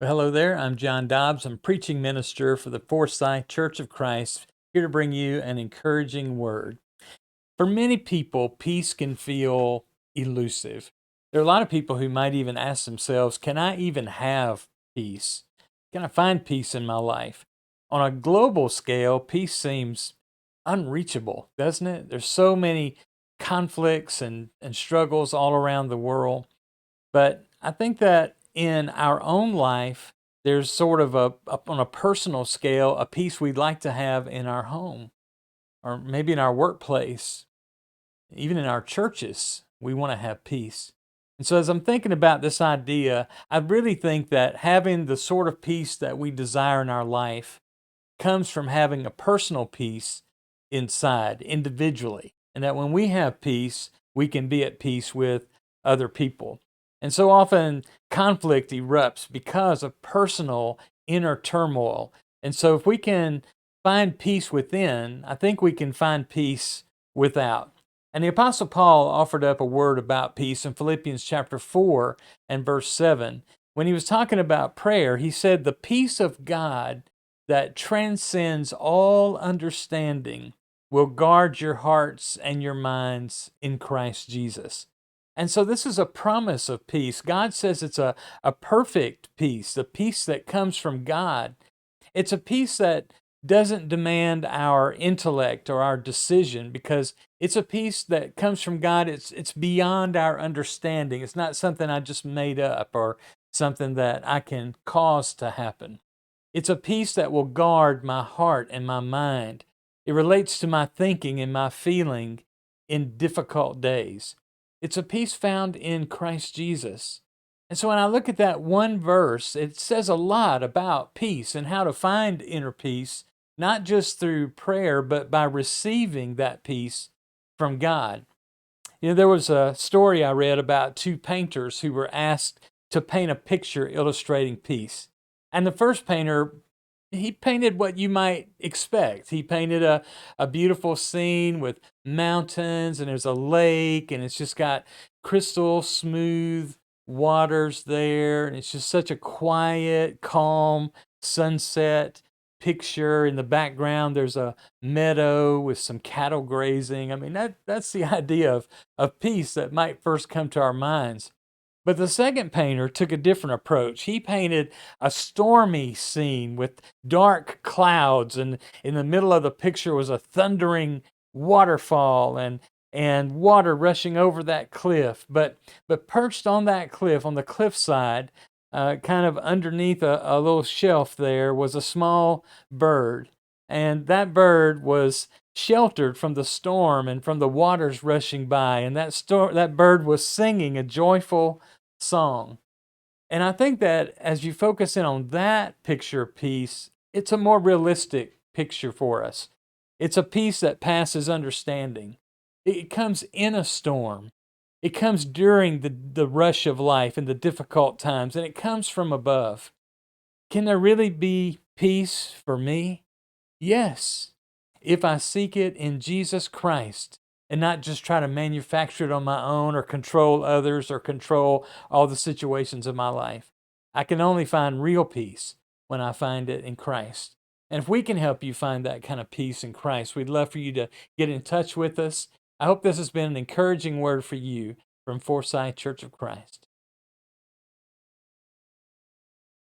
Well, hello there. I'm John Dobbs. I'm preaching minister for the Forsyth Church of Christ, here to bring you an encouraging word. For many people, peace can feel elusive. There are a lot of people who might even ask themselves, can I even have peace? Can I find peace in my life? On a global scale, peace seems unreachable, doesn't it? There's so many conflicts and struggles all around the world. But I think that in our own life, there's sort of on a personal scale, a peace we'd like to have in our home or maybe in our workplace, even in our churches. We want to have peace. And so, as I'm thinking about this idea, I really think that having the sort of peace that we desire in our life comes from having a personal peace inside, individually. And that when we have peace, we can be at peace with other people. And so often conflict erupts because of personal inner turmoil. And so if we can find peace within, I think we can find peace without. And the Apostle Paul offered up a word about peace in Philippians chapter 4 and verse 7. When he was talking about prayer, he said, "The peace of God that transcends all understanding will guard your hearts and your minds in Christ Jesus." And so this is a promise of peace. God says it's a perfect peace, the peace that comes from God. It's a peace that doesn't demand our intellect or our decision because it's a peace that comes from God. It's beyond our understanding. It's not something I just made up or something that I can cause to happen. It's a peace that will guard my heart and my mind. It relates to my thinking and my feeling in difficult days. It's a peace found in Christ Jesus. And so when I look at that one verse, it says a lot about peace and how to find inner peace, not just through prayer, but by receiving that peace from God. There was a story I read about two painters who were asked to paint a picture illustrating peace. And the first painter, he painted what you might expect. He painted a beautiful scene with mountains, and there's a lake, and it's just got crystal smooth waters there. And it's just such a quiet, calm sunset picture. In the background, there's a meadow with some cattle grazing. I mean, that's the idea of peace that might first come to our minds. But the second painter took a different approach. He painted a stormy scene with dark clouds, and in the middle of the picture was a thundering waterfall and water rushing over that cliff. But perched on that cliff, on the cliffside, kind of underneath a little shelf there was a small bird. And that bird was sheltered from the storm and from the waters rushing by. And that bird was singing a joyful song. And I think that as you focus in on that picture piece, it's a more realistic picture for us. It's a peace that passes understanding. It comes in a storm. It comes during the rush of life and the difficult times, and it comes from above. Can there really be peace for me? Yes, if I seek it in Jesus Christ and not just try to manufacture it on my own or control others or control all the situations of my life. I can only find real peace when I find it in Christ. And if we can help you find that kind of peace in Christ, we'd love for you to get in touch with us. I hope this has been an encouraging word for you from Forsyth Church of Christ.